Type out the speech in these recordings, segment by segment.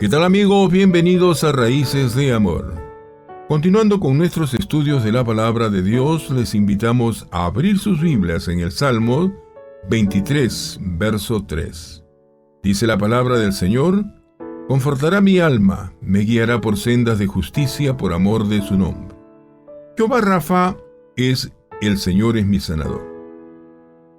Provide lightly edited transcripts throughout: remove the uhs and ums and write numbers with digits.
¿Qué tal amigos? Bienvenidos a Raíces de Amor. Continuando con nuestros estudios de la Palabra de Dios, les invitamos a abrir sus Biblias en el Salmo 23, verso 3. Dice la palabra del Señor: confortará mi alma, me guiará por sendas de justicia por amor de su nombre. Jehová Rafa es el Señor, es mi sanador.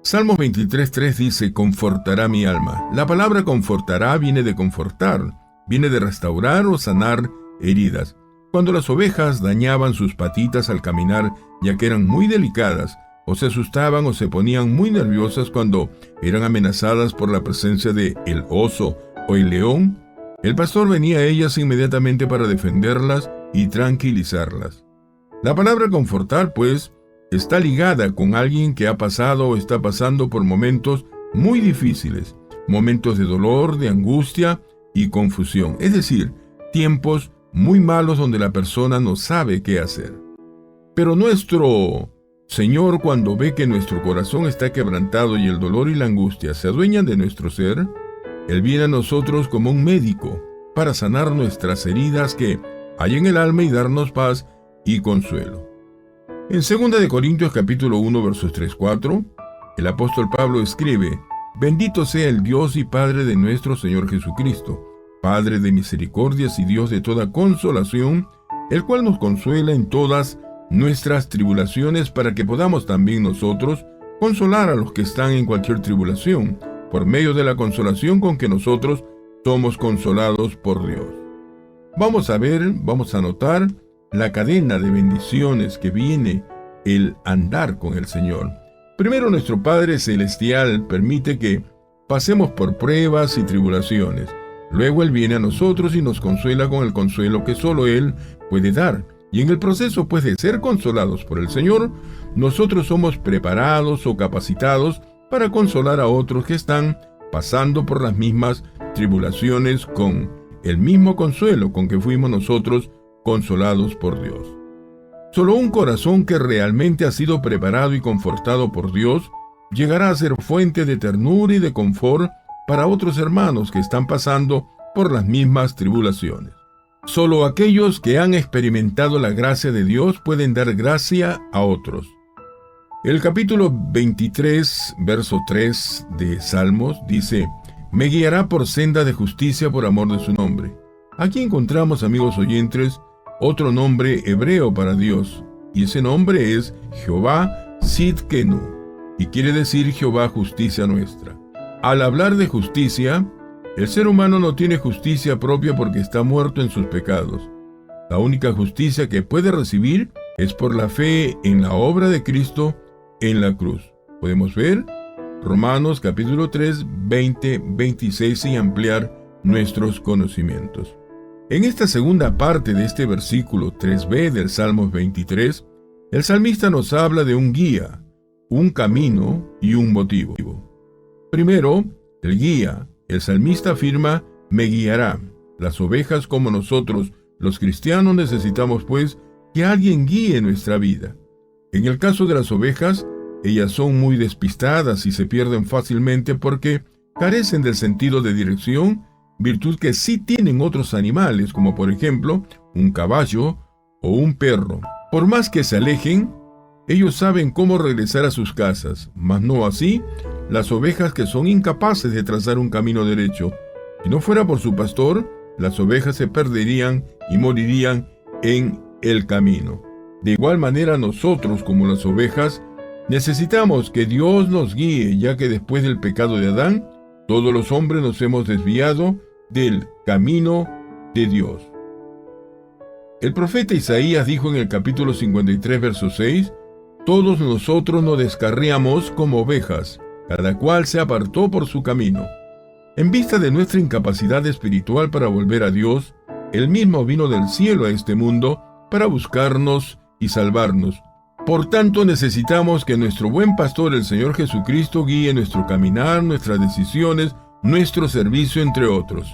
Salmos 23:3 dice: confortará mi alma. La palabra confortará viene de confortar, viene de restaurar o sanar heridas. Cuando las ovejas dañaban sus patitas al caminar, ya que eran muy delicadas, o se asustaban o se ponían muy nerviosas cuando eran amenazadas por la presencia de el oso o el león, el pastor venía a ellas inmediatamente para defenderlas y tranquilizarlas. La palabra confortar, pues, está ligada con alguien que ha pasado o está pasando por momentos muy difíciles, momentos de dolor, de angustia y confusión, es decir, tiempos muy malos donde la persona no sabe qué hacer. Pero nuestro Señor, cuando ve que nuestro corazón está quebrantado y el dolor y la angustia se adueñan de nuestro ser, Él viene a nosotros como un médico para sanar nuestras heridas que hay en el alma y darnos paz y consuelo. En 2 de Corintios capítulo 1 versos 3-4, el apóstol Pablo escribe: bendito sea el Dios y Padre de nuestro Señor Jesucristo, Padre de misericordias y Dios de toda consolación, el cual nos consuela en todas nuestras tribulaciones, para que podamos también nosotros consolar a los que están en cualquier tribulación, por medio de la consolación con que nosotros somos consolados por Dios. Vamos a notar la cadena de bendiciones que viene el andar con el Señor. Primero, nuestro Padre Celestial permite que pasemos por pruebas y tribulaciones. Luego Él viene a nosotros y nos consuela con el consuelo que solo Él puede dar. Y en el proceso, pues, de ser consolados por el Señor, nosotros somos preparados o capacitados para consolar a otros que están pasando por las mismas tribulaciones con el mismo consuelo con que fuimos nosotros consolados por Dios. Solo un corazón que realmente ha sido preparado y confortado por Dios llegará a ser fuente de ternura y de confort para otros hermanos que están pasando por las mismas tribulaciones. Solo aquellos que han experimentado la gracia de Dios pueden dar gracia a otros. El capítulo 23, verso 3 de Salmos dice: me guiará por senda de justicia por amor de su nombre. Aquí encontramos, amigos oyentes, otro nombre hebreo para Dios, y ese nombre es Jehová Sidkenu, y quiere decir Jehová justicia nuestra. Al hablar de justicia, el ser humano no tiene justicia propia porque está muerto en sus pecados. La única justicia que puede recibir es por la fe en la obra de Cristo en la cruz. Podemos ver Romanos capítulo 3, 20, 26 y ampliar nuestros conocimientos. En esta segunda parte de este versículo 3b del Salmos 23, el salmista nos habla de un guía, un camino y un motivo. Primero, el guía. El salmista afirma: me guiará. Las ovejas, como nosotros, los cristianos, necesitamos pues que alguien guíe nuestra vida. En el caso de las ovejas, ellas son muy despistadas y se pierden fácilmente porque carecen del sentido de dirección, virtud que sí tienen otros animales, como por ejemplo un caballo o un perro. Por más que se alejen, ellos saben cómo regresar a sus casas, mas no así las ovejas, que son incapaces de trazar un camino derecho. Si no fuera por su pastor, las ovejas se perderían y morirían en el camino. De igual manera, nosotros, como las ovejas, necesitamos que Dios nos guíe, ya que después del pecado de Adán, todos los hombres nos hemos desviado del camino de Dios. El profeta Isaías dijo en el capítulo 53, verso 6, todos nosotros nos descarriamos como ovejas, cada cual se apartó por su camino. En vista de nuestra incapacidad espiritual para volver a Dios, Él mismo vino del cielo a este mundo para buscarnos y salvarnos. Por tanto, necesitamos que nuestro buen pastor, el Señor Jesucristo, guíe nuestro caminar, nuestras decisiones, nuestro servicio, entre otros.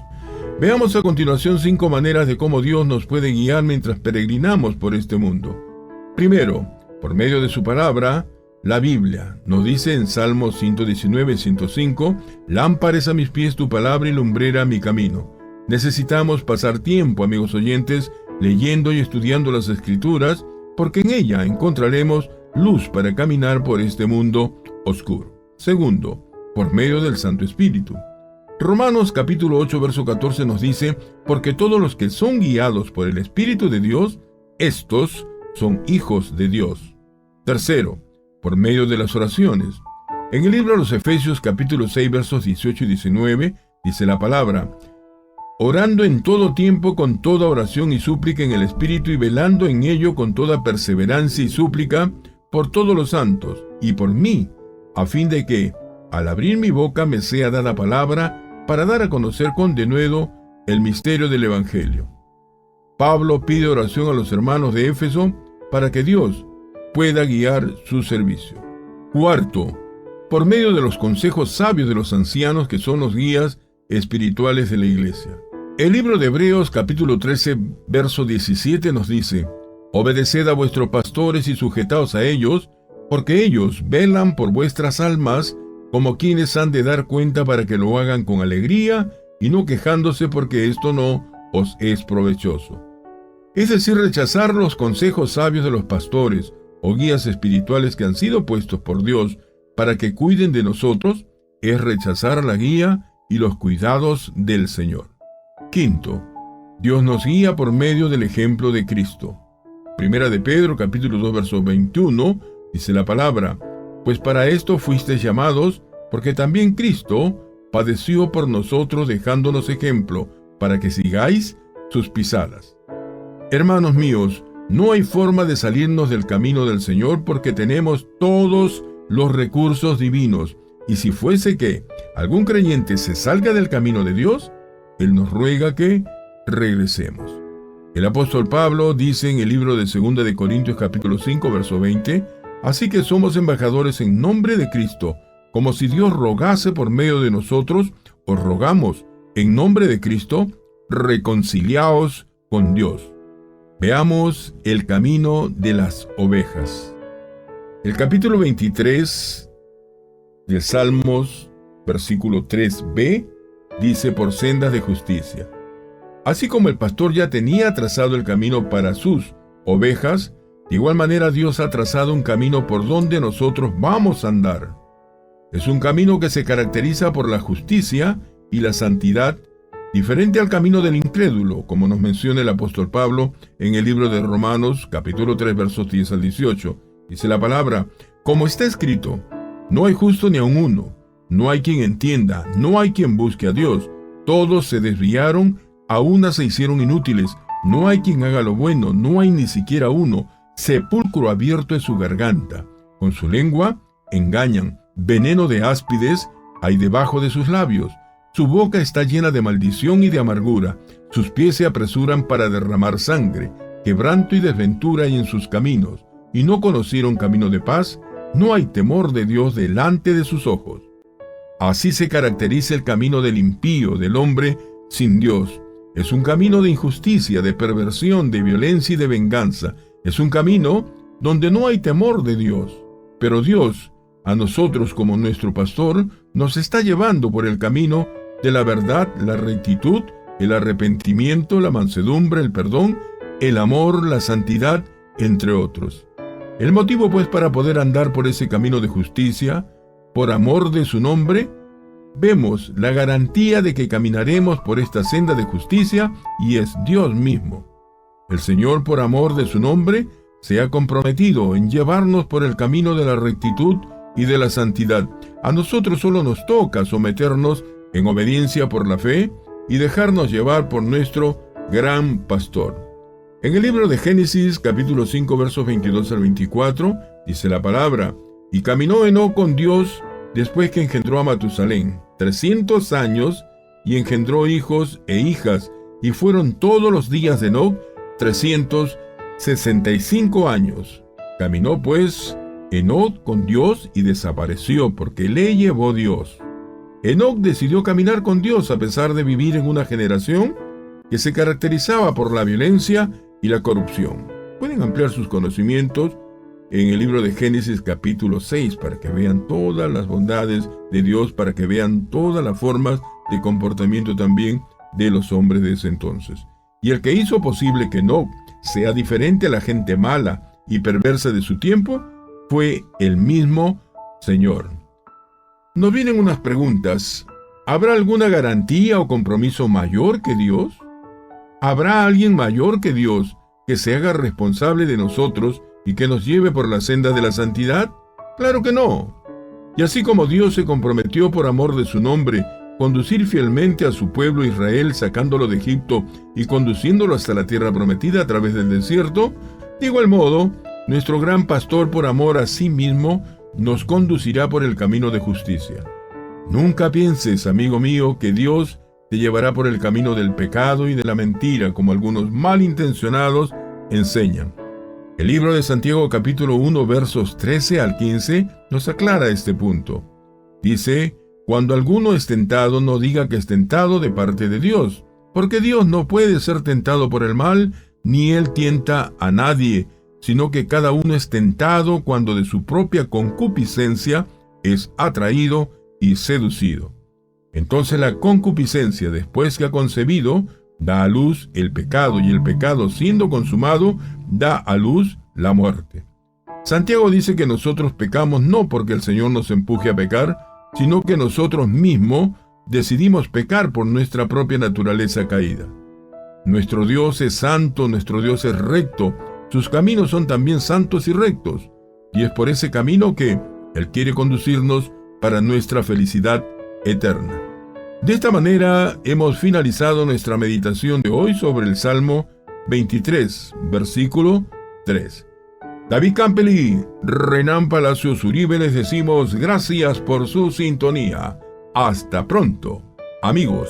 Veamos a continuación 5 maneras de cómo Dios nos puede guiar mientras peregrinamos por este mundo. Primero, por medio de su palabra, la Biblia. Nos dice en Salmos 119, 105, lámpara es a mis pies tu palabra y lumbrera a mi camino. Necesitamos pasar tiempo, amigos oyentes, leyendo y estudiando las Escrituras, porque en ella encontraremos luz para caminar por este mundo oscuro. Segundo, por medio del Santo Espíritu. Romanos capítulo 8, verso 14 nos dice, porque todos los que son guiados por el Espíritu de Dios, estos son hijos de Dios. Tercero, por medio de las oraciones. En el libro de los Efesios capítulo 6, versos 18 y 19, dice la palabra, orando en todo tiempo con toda oración y súplica en el Espíritu y velando en ello con toda perseverancia y súplica por todos los santos y por mí, a fin de que, al abrir mi boca, me sea dada palabra para dar a conocer con denuedo el misterio del Evangelio. Pablo pide oración a los hermanos de Éfeso para que Dios pueda guiar su servicio. Cuarto, por medio de los consejos sabios de los ancianos que son los guías espirituales de la iglesia. El libro de Hebreos capítulo 13, verso 17 nos dice, obedeced a vuestros pastores y sujetaos a ellos, porque ellos velan por vuestras almas como quienes han de dar cuenta para que lo hagan con alegría y no quejándose porque esto no os es provechoso. Es decir, rechazar los consejos sabios de los pastores o guías espirituales que han sido puestos por Dios para que cuiden de nosotros, es rechazar la guía y los cuidados del Señor. Quinto, Dios nos guía por medio del ejemplo de Cristo. Primera de Pedro, capítulo 2, verso 21, dice la palabra, pues para esto fuisteis llamados, porque también Cristo padeció por nosotros dejándonos ejemplo, para que sigáis sus pisadas. Hermanos míos, no hay forma de salirnos del camino del Señor porque tenemos todos los recursos divinos, y si fuese que algún creyente se salga del camino de Dios, Él nos ruega que regresemos. El apóstol Pablo dice en el libro de 2 de Corintios capítulo 5, verso 20, así que somos embajadores en nombre de Cristo, como si Dios rogase por medio de nosotros, os rogamos en nombre de Cristo, reconciliaos con Dios. Veamos el camino de las ovejas. El capítulo 23 de Salmos, versículo 3b, dice por sendas de justicia. Así como el pastor ya tenía trazado el camino para sus ovejas, de igual manera Dios ha trazado un camino por donde nosotros vamos a andar. Es un camino que se caracteriza por la justicia y la santidad, diferente al camino del incrédulo, como nos menciona el apóstol Pablo en el libro de Romanos, capítulo 3, versos 10 al 18. Dice la palabra, como está escrito, no hay justo ni aun uno, no hay quien entienda, no hay quien busque a Dios, todos se desviaron, a una se hicieron inútiles, no hay quien haga lo bueno, no hay ni siquiera uno, sepulcro abierto es su garganta, con su lengua engañan, veneno de áspides hay debajo de sus labios, su boca está llena de maldición y de amargura, sus pies se apresuran para derramar sangre, quebranto y desventura hay en sus caminos, y no conocieron camino de paz, no hay temor de Dios delante de sus ojos. Así se caracteriza el camino del impío, del hombre sin Dios. Es un camino de injusticia, de perversión, de violencia y de venganza. Es un camino donde no hay temor de Dios. Pero Dios, a nosotros como nuestro pastor, nos está llevando por el camino de la verdad, la rectitud, el arrepentimiento, la mansedumbre, el perdón, el amor, la santidad, entre otros. El motivo, pues, para poder andar por ese camino de justicia, por amor de su nombre, vemos la garantía de que caminaremos por esta senda de justicia y es Dios mismo. El Señor, por amor de su nombre, se ha comprometido en llevarnos por el camino de la rectitud y de la santidad. A nosotros solo nos toca someternos en obediencia por la fe y dejarnos llevar por nuestro gran pastor. En el libro de Génesis, capítulo 5, versos 22 al 24, dice la palabra, y caminó Enoc con Dios después que engendró a Matusalén 300 años, y engendró hijos e hijas, y fueron todos los días de Enoc 365 años. Caminó pues Enoc con Dios y desapareció, porque le llevó Dios. Enoc decidió caminar con Dios a pesar de vivir en una generación que se caracterizaba por la violencia y la corrupción. Pueden ampliar sus conocimientos en el libro de Génesis capítulo 6 para que vean todas las bondades de Dios, para que vean todas las formas de comportamiento también de los hombres de ese entonces. Y el que hizo posible que no sea diferente a la gente mala y perversa de su tiempo fue el mismo Señor. Nos vienen unas preguntas. ¿Habrá alguna garantía o compromiso mayor que Dios? ¿Habrá alguien mayor que Dios que se haga responsable de nosotros y que nos lleve por la senda de la santidad? Claro que no. Y así como Dios se comprometió por amor de su nombre conducir fielmente a su pueblo Israel sacándolo de Egipto y conduciéndolo hasta la tierra prometida a través del desierto, de igual modo, nuestro gran pastor por amor a sí mismo nos conducirá por el camino de justicia. Nunca pienses, amigo mío, que Dios te llevará por el camino del pecado y de la mentira, como algunos malintencionados enseñan. El libro de Santiago capítulo 1 versos 13 al 15 nos aclara este punto. Dice: cuando alguno es tentado, no diga que es tentado de parte de Dios, porque Dios no puede ser tentado por el mal, ni Él tienta a nadie, sino que cada uno es tentado cuando de su propia concupiscencia es atraído y seducido. Entonces la concupiscencia, después que ha concebido, da a luz el pecado, y el pecado, siendo consumado, da a luz la muerte. Santiago dice que nosotros pecamos no porque el Señor nos empuje a pecar, sino que nosotros mismos decidimos pecar por nuestra propia naturaleza caída. Nuestro Dios es santo, nuestro Dios es recto, sus caminos son también santos y rectos, y es por ese camino que Él quiere conducirnos para nuestra felicidad eterna. De esta manera hemos finalizado nuestra meditación de hoy sobre el Salmo 23, versículo 3. David Campbell y Renan Palacios Uribe les decimos gracias por su sintonía. Hasta pronto, amigos.